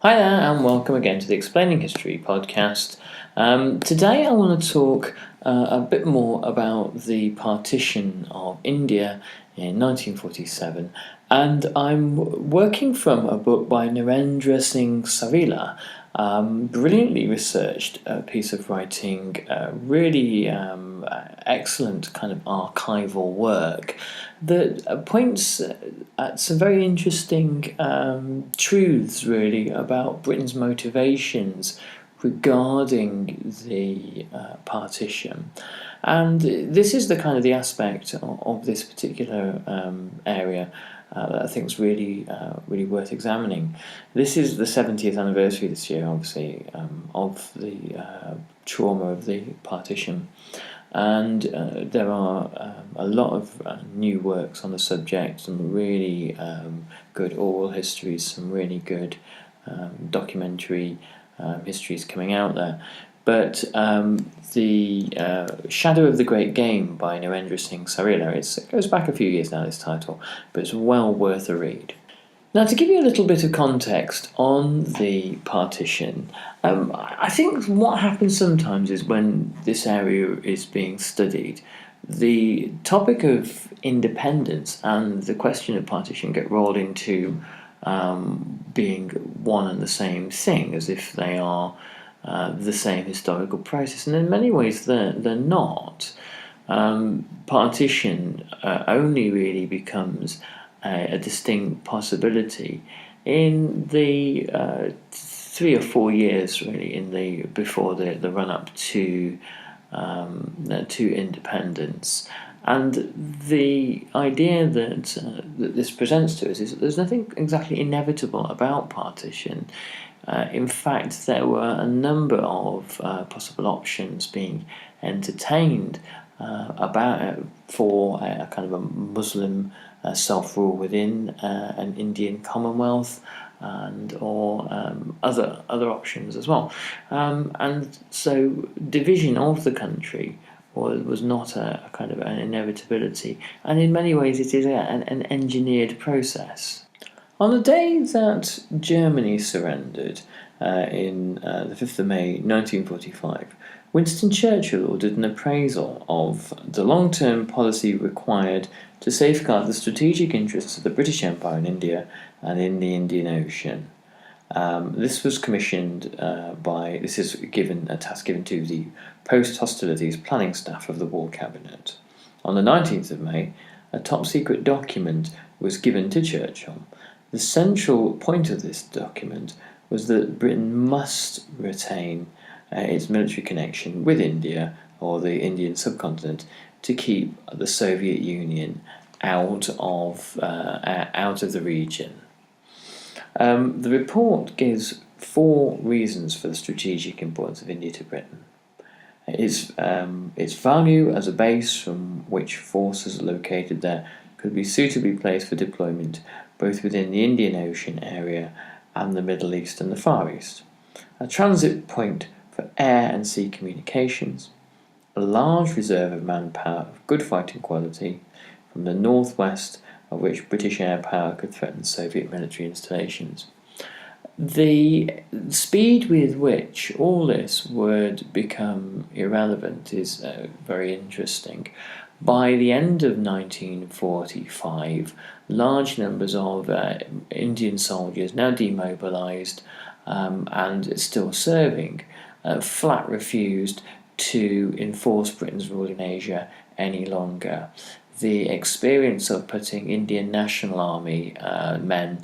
Hi there, and welcome again to the Explaining History podcast. Today I want to talk a bit more about the partition of India in 1947, and I'm working from a book by Narendra Singh Sarila, brilliantly researched piece of writing, really excellent kind of archival work that points at some very interesting truths, really, about Britain's motivations regarding the partition. And this is the kind of the aspect of this particular area that I think is really worth examining. This is the 70th anniversary this year, obviously, of the trauma of the partition. And there are a lot of new works on the subject, some really good oral histories, some really good documentary histories coming out there. But the Shadow of the Great Game by Narendra Singh Sarila, it goes back a few years now, this title, but it's well worth a read. Now, to give you a little bit of context on the partition, I think what happens sometimes is when this area is being studied, the topic of independence and the question of partition get rolled into being one and the same thing, as if they are the same historical process, and in many ways they're not. Partition only really becomes a distinct possibility in the 3 or 4 years, really, before the run up to independence. And the idea that this presents to us is that there's nothing exactly inevitable about partition. In fact, there were a number of possible options being entertained for a kind of a Muslim self-rule within an Indian Commonwealth, or other options as well. And so division of the country was not a kind of an inevitability, and in many ways it is an engineered process. On the day that Germany surrendered in the 5th of May 1945, Winston Churchill ordered an appraisal of the long-term policy required to safeguard the strategic interests of the British Empire in India and in the Indian Ocean. This was commissioned this is a task given to the post-hostilities planning staff of the War Cabinet. On the 19th of May, a top-secret document was given to Churchill. The central point of this document was that Britain must retain its military connection with India, or the Indian subcontinent, to keep the Soviet Union out of the region. The report gives 4 reasons for the strategic importance of India to Britain. Its value as a base from which forces located there could be suitably placed for deployment both within the Indian Ocean area and the Middle East and the Far East. A transit point for air and sea communications, a large reserve of manpower of good fighting quality from the northwest, of which British air power could threaten Soviet military installations. The speed with which all this would become irrelevant is very interesting. By the end of 1945, large numbers of Indian soldiers, now demobilised and still serving, flat refused to enforce Britain's rule in Asia any longer. The experience of putting Indian National Army men,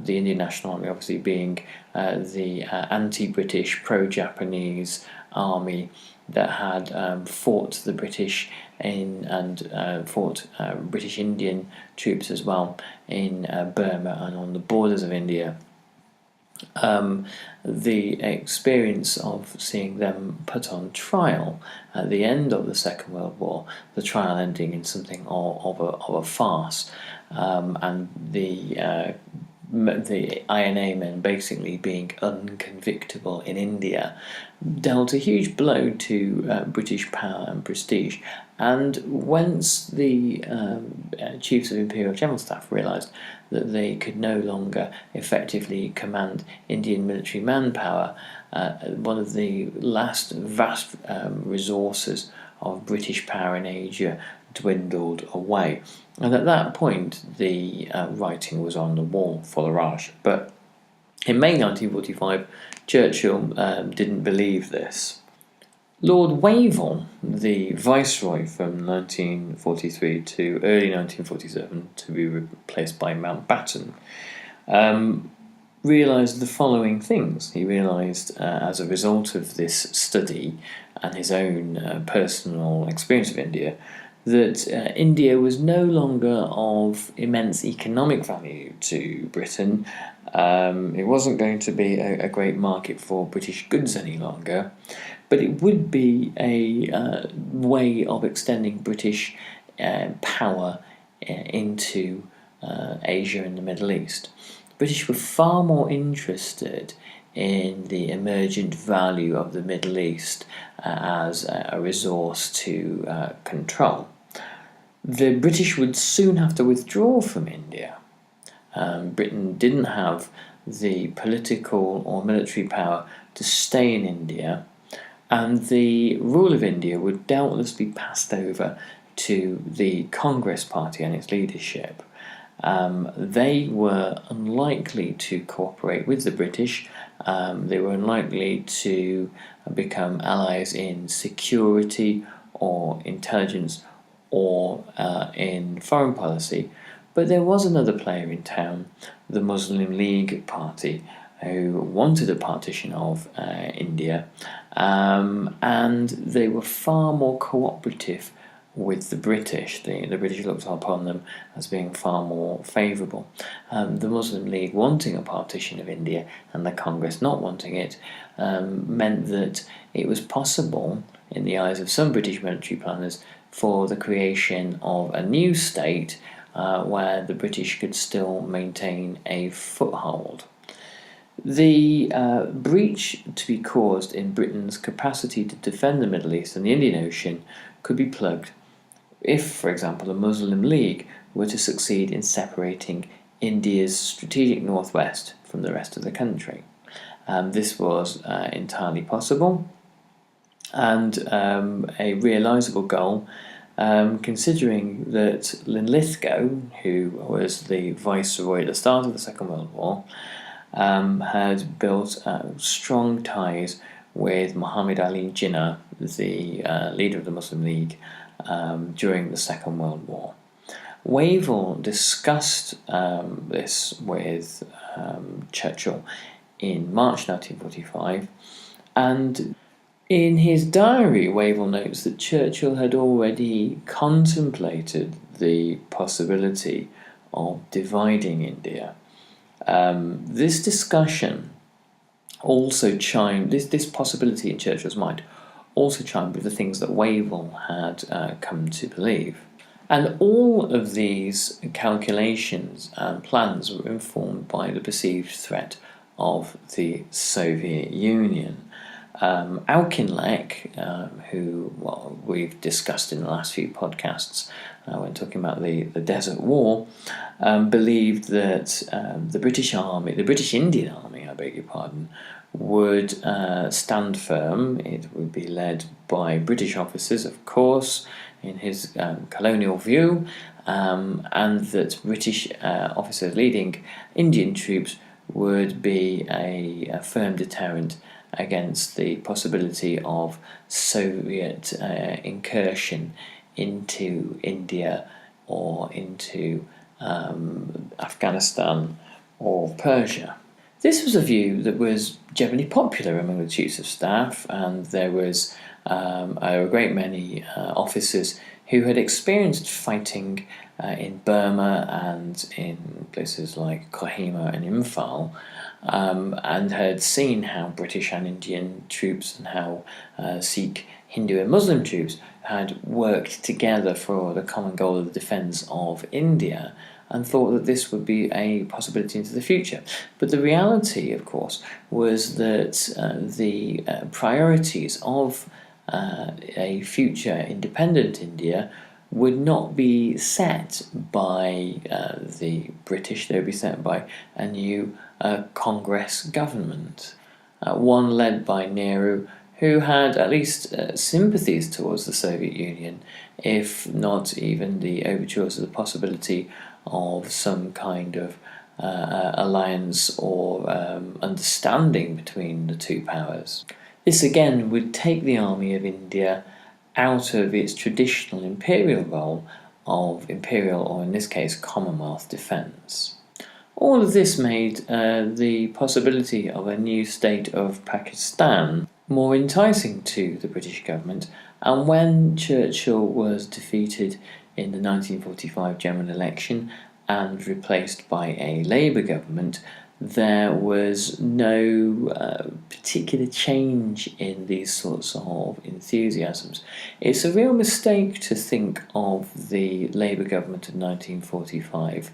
the Indian National Army obviously being the anti-British, pro-Japanese army that had fought the British fought British Indian troops as well in Burma and on the borders of India. The experience of seeing them put on trial at the end of the Second World War, the trial ending in something of a farce, and the the INA men basically being unconvictable in India, dealt a huge blow to British power and prestige. And once the chiefs of Imperial General Staff realised that they could no longer effectively command Indian military manpower, one of the last vast resources of British power in Asia dwindled away. And at that point, the writing was on the wall for the Raj. But in May 1945, Churchill didn't believe this. Lord Wavell, the Viceroy from 1943 to early 1947, to be replaced by Mountbatten, realised the following things. He realised, as a result of this study and his own personal experience of India, that India was no longer of immense economic value to Britain. It wasn't going to be a great market for British goods any longer, but it would be a way of extending British power into Asia and the Middle East. The British were far more interested in the emergent value of the Middle East as a resource to control. The British would soon have to withdraw from India. Britain didn't have the political or military power to stay in India, and the rule of India would doubtless be passed over to the Congress Party and its leadership. They were unlikely to cooperate with the British. They were unlikely to become allies in security or intelligence or in foreign policy. But there was another player in town, the Muslim League Party, who wanted a partition of India, and they were far more cooperative with the British. The British looked upon them as being far more favourable. The Muslim League wanting a partition of India and the Congress not wanting it meant that it was possible, in the eyes of some British military planners, for the creation of a new state where the British could still maintain a foothold. The breach to be caused in Britain's capacity to defend the Middle East and the Indian Ocean could be plugged if, for example, the Muslim League were to succeed in separating India's strategic northwest from the rest of the country. This was entirely possible and a realisable goal, considering that Linlithgow, who was the viceroy at the start of the Second World War, had built strong ties with Muhammad Ali Jinnah, the leader of the Muslim League, during the Second World War. Wavell discussed this with Churchill in March 1945, and in his diary, Wavell notes that Churchill had already contemplated the possibility of dividing India. This discussion also chimed, this possibility in Churchill's mind also chimed with the things that Wavell had come to believe. And all of these calculations and plans were informed by the perceived threat of the Soviet Union. Auchinleck, who we've discussed in the last few podcasts when talking about the Desert War, believed that the British Army, the British Indian Army, I beg your pardon, would stand firm. It would be led by British officers, of course, in his colonial view, and that British officers leading Indian troops would be a firm deterrent against the possibility of Soviet incursion into India or into Afghanistan or Persia. This was a view that was generally popular among the chiefs of staff, and there was a great many officers who had experienced fighting in Burma and in places like Kohima and Imphal, and had seen how British and Indian troops and how Sikh, Hindu and Muslim troops had worked together for the common goal of the defence of India, and thought that this would be a possibility into the future. But the reality, of course, was that the priorities of a future independent India would not be set by the British. They would be set by a new Congress government, one led by Nehru, who had at least sympathies towards the Soviet Union, if not even the overtures of the possibility of some kind of alliance or understanding between the two powers. This again would take the Army of India out of its traditional imperial role of imperial, or in this case Commonwealth, defence. All of this made the possibility of a new state of Pakistan more enticing to the British government, and when Churchill was defeated in the 1945 general election and replaced by a Labour government, there was no particular change in these sorts of enthusiasms. It's a real mistake to think of the Labour government of 1945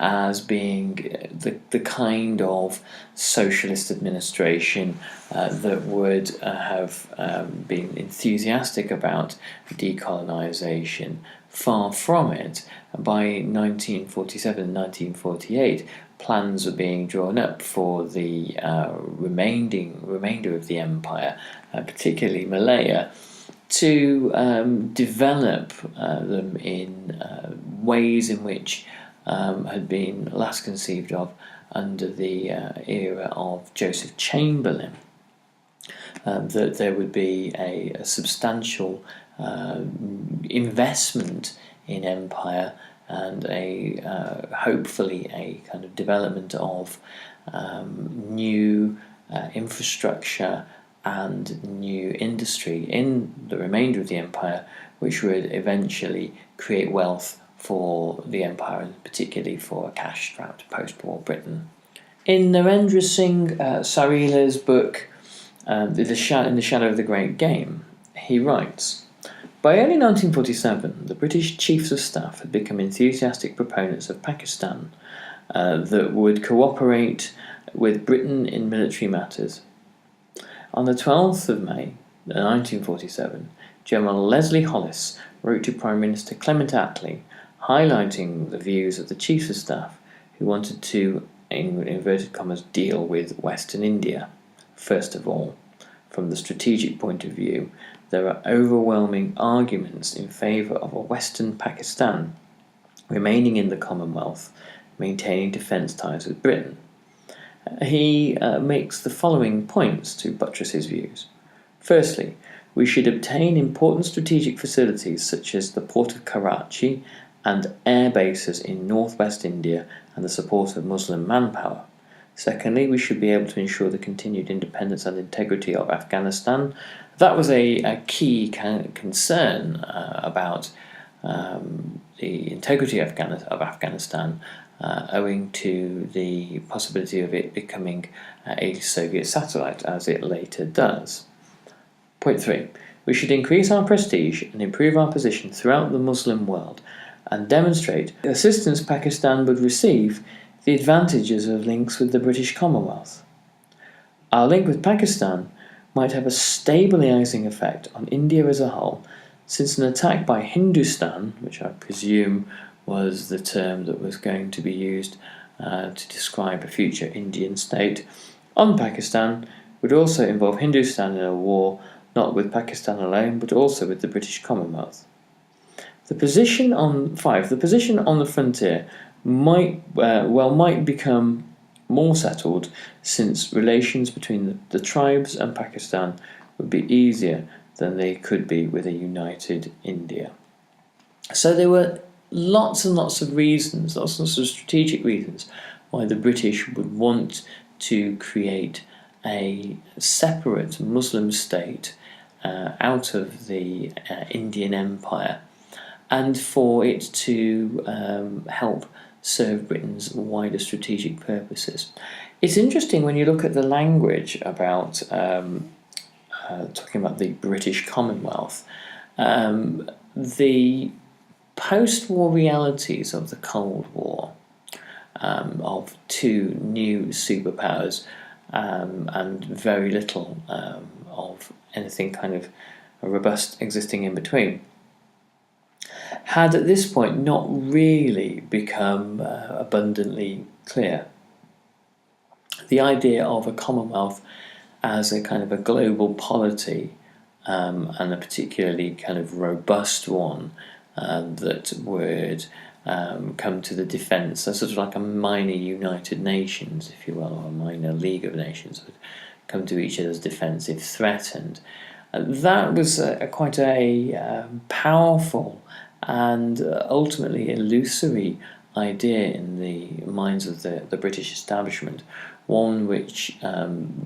as being the kind of socialist administration that would have been enthusiastic about decolonisation. Far from it. By 1947 and 1948, plans were being drawn up for the remainder of the empire, particularly Malaya, to develop them in ways in which had been last conceived of under the era of Joseph Chamberlain. That there would be a substantial investment in empire and hopefully a kind of development of new infrastructure and new industry in the remainder of the empire, which would eventually create wealth for the empire, and particularly for a cash-strapped post-war Britain. In Narendra Singh Sarila's book, In the Shadow of the Great Game, he writes, by early 1947, the British Chiefs of Staff had become enthusiastic proponents of Pakistan that would cooperate with Britain in military matters. On the 12th of May, 1947, General Leslie Hollis wrote to Prime Minister Clement Attlee, highlighting the views of the Chiefs of Staff who wanted to, in inverted commas, deal with Western India. First of all, from the strategic point of view, there are overwhelming arguments in favour of a Western Pakistan remaining in the Commonwealth, maintaining defence ties with Britain. He makes the following points to buttress his views. Firstly, we should obtain important strategic facilities such as the port of Karachi and air bases in northwest India and the support of Muslim manpower. Secondly, we should be able to ensure the continued independence and integrity of Afghanistan. That was a key concern about the integrity of Afghanistan, owing to the possibility of it becoming a Soviet satellite, as it later does. Point 3. We should increase our prestige and improve our position throughout the Muslim world and demonstrate the assistance Pakistan would receive the advantages of links with the British Commonwealth. Our link with Pakistan might have a stabilising effect on India as a whole, since an attack by Hindustan, which I presume was the term that was going to be used to describe a future Indian state, on Pakistan would also involve Hindustan in a war not with Pakistan alone, but also with the British Commonwealth. The position on the frontier might become more settled, since relations between the tribes and Pakistan would be easier than they could be with a united India. So there were lots and lots of reasons, lots and lots of strategic reasons why the British would want to create a separate Muslim state out of the Indian Empire, and for it to help serve Britain's wider strategic purposes. It's interesting when you look at the language about talking about the British Commonwealth, the post-war realities of the Cold War, of two new superpowers, and very little of anything kind of robust existing in between, had at this point not really become abundantly clear. The idea of a Commonwealth as a kind of a global polity, and a particularly kind of robust one, that would come to the defence, a sort of like a minor United Nations, if you will, or a minor League of Nations, would come to each other's defence if threatened. That was quite a powerful and ultimately illusory idea in the minds of the British establishment, one which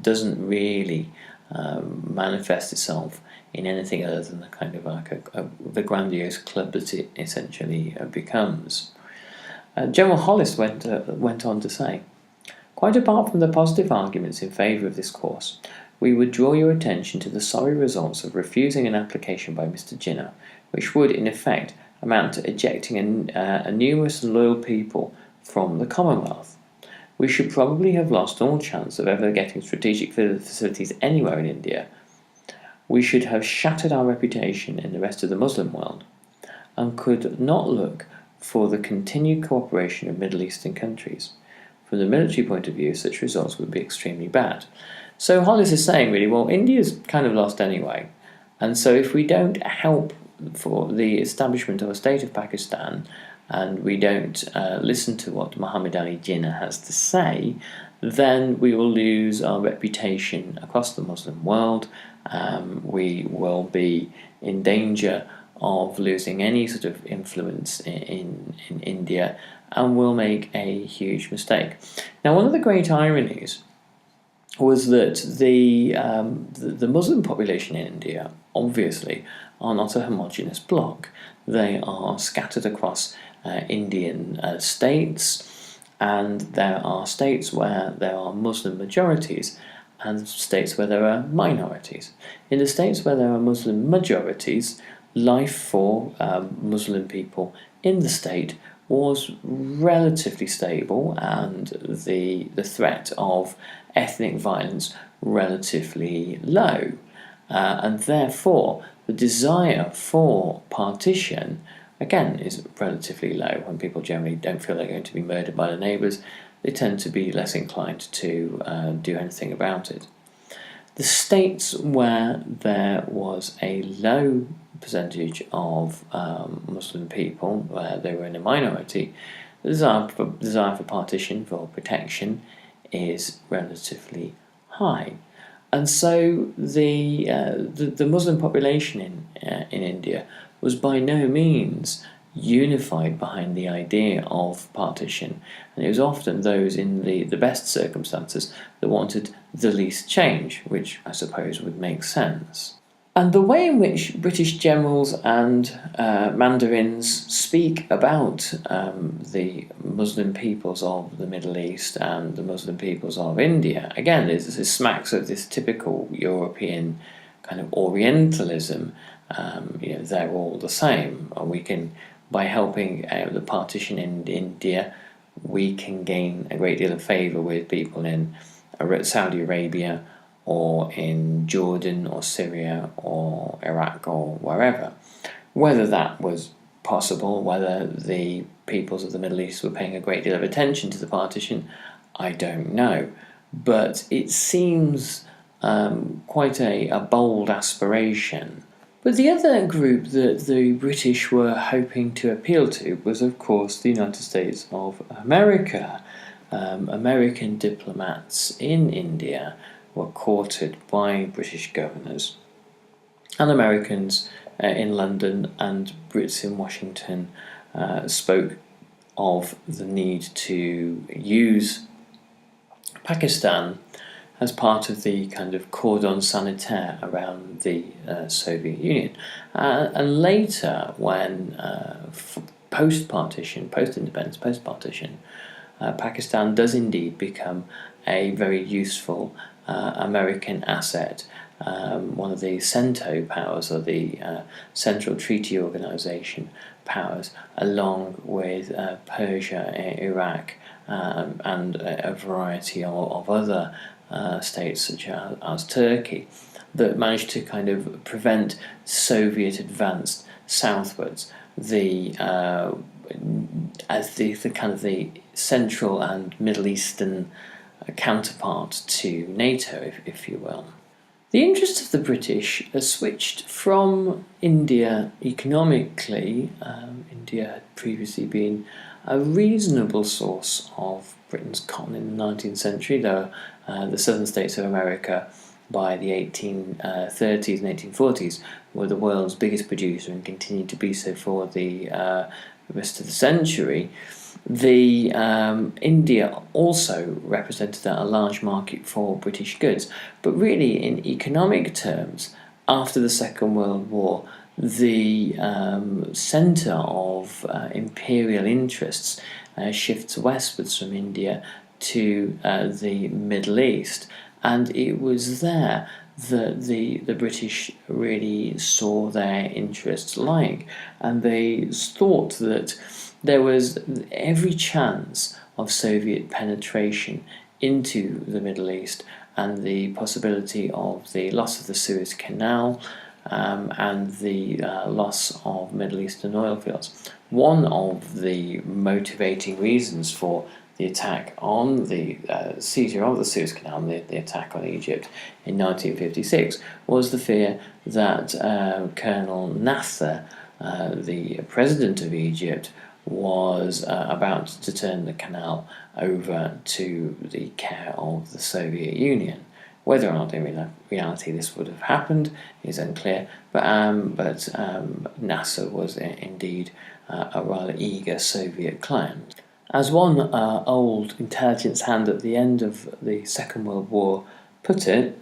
doesn't really manifest itself in anything other than the kind of like the grandiose club that it essentially becomes. General Hollis went on to say, "Quite apart from the positive arguments in favour of this course, we would draw your attention to the sorry results of refusing an application by Mr. Jinnah, which would, in effect, amount to ejecting a numerous and loyal people from the Commonwealth. We should probably have lost all chance of ever getting strategic facilities anywhere in India. We should have shattered our reputation in the rest of the Muslim world, and could not look for the continued cooperation of Middle Eastern countries. From the military point of view, such results would be extremely bad." So Hollis is saying, really, well, India's kind of lost anyway, and so if we don't help for the establishment of a state of Pakistan, and we don't listen to what Muhammad Ali Jinnah has to say, then we will lose our reputation across the Muslim world. We will be in danger of losing any sort of influence in India, and will make a huge mistake. Now, one of the great ironies was that the Muslim population in India, obviously, are not a homogeneous bloc. They are scattered across Indian states, and there are states where there are Muslim majorities and states where there are minorities. In the states where there are Muslim majorities, life for Muslim people in the state was relatively stable, and the threat of ethnic violence relatively low. And therefore, the desire for partition, again, is relatively low. When people generally don't feel they're going to be murdered by their neighbours, they tend to be less inclined to do anything about it. The states where there was a low percentage of Muslim people, where they were in a minority, the desire for partition, for protection, is relatively high. And so the Muslim population in India was by no means unified behind the idea of partition, and it was often those in the best circumstances that wanted the least change, which I suppose would make sense. And the way in which British generals and mandarins speak about the Muslim peoples of the Middle East and the Muslim peoples of India, again, this smacks of this typical European kind of Orientalism. They're all the same. We can, by helping the partition in India, we can gain a great deal of favour with people in Saudi Arabia, or in Jordan or Syria or Iraq or wherever. Whether that was possible, whether the peoples of the Middle East were paying a great deal of attention to the partition, I don't know. But it seems quite a bold aspiration. But the other group that the British were hoping to appeal to was, of course, the United States of America. American diplomats in India were courted by British governors, and Americans in London and Brits in Washington spoke of the need to use Pakistan as part of the kind of cordon sanitaire around the Soviet Union. And later, when post-independence, post-partition, Pakistan does indeed become a very useful American asset, one of the CENTO powers, or the Central Treaty Organization powers, along with Persia, Iraq, and a variety of other states such as Turkey, that managed to kind of prevent Soviet advance southwards. As the kind of the Central and Middle Eastern counterpart to NATO, if you will. The interests of the British switched from India economically. India had previously been a reasonable source of Britain's cotton in the 19th century, though the southern states of America by the 1830s and 1840s were the world's biggest producer and continued to be so for the rest of the century. India also represented a large market for British goods, but really in economic terms, after the Second World War, the centre of imperial interests shifts westwards from India to the Middle East, and it was there that the British really saw their interests lying, and they thought that there was every chance of Soviet penetration into the Middle East, and the possibility of the loss of the Suez Canal and the loss of Middle Eastern oil fields. One of the motivating reasons for the attack on the seizure of the Suez Canal, the attack on Egypt in 1956, was the fear that Colonel Nasser, the president of Egypt, was about to turn the canal over to the care of the Soviet Union. Whether or not in reality this would have happened is unclear, but Nasser was indeed a rather eager Soviet client. As one old intelligence hand at the end of the Second World War put it,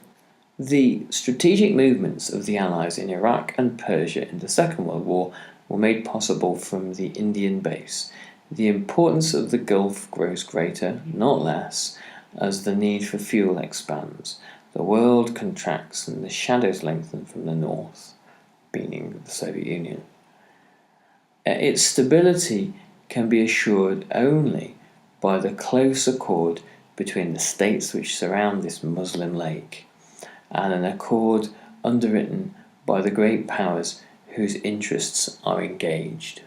the strategic movements of the Allies in Iraq and Persia in the Second World War were made possible from the Indian base. The importance of the Gulf grows greater, not less, as the need for fuel expands. The world contracts and the shadows lengthen from the north, meaning the Soviet Union. Its stability can be assured only by the close accord between the states which surround this Muslim lake, and an accord underwritten by the great powers whose interests are engaged.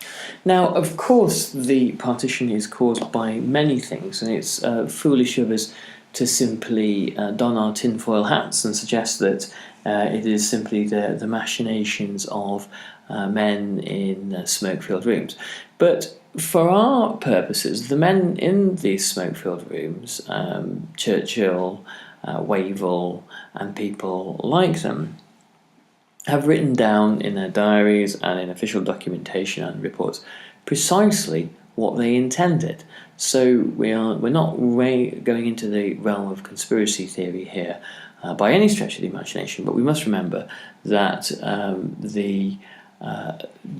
Now, of course, the partition is caused by many things, and it's foolish of us to simply don our tinfoil hats and suggest that it is simply the machinations of men in smoke-filled rooms. But for our purposes, the men in these smoke-filled rooms, Churchill, Wavell, and people like them, have written down in their diaries and in official documentation and reports precisely what they intended. So we're not going into the realm of conspiracy theory here by any stretch of the imagination, but we must remember that the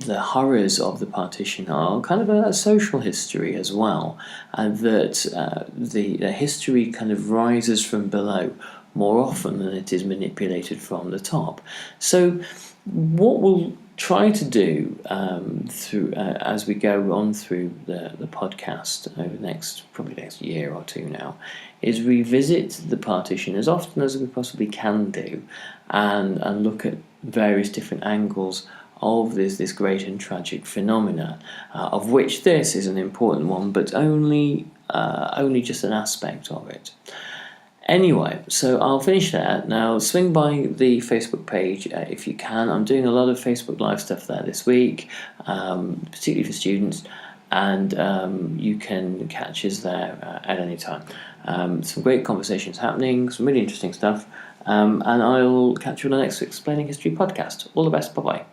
horrors of the partition are kind of a social history as well, and that the history kind of rises from below more often than it is manipulated from the top. So what we'll try to do through as we go on through the podcast over the next year or two now, is revisit the partition as often as we possibly can do, and look at various different angles of this great and tragic phenomena, of which this is an important one, but only just an aspect of it. Anyway, so I'll finish there. Now, swing by the Facebook page if you can. I'm doing a lot of Facebook Live stuff there this week, particularly for students, and you can catch us there at any time. Some great conversations happening, some really interesting stuff, and I'll catch you on the next Explaining History podcast. All the best, bye-bye.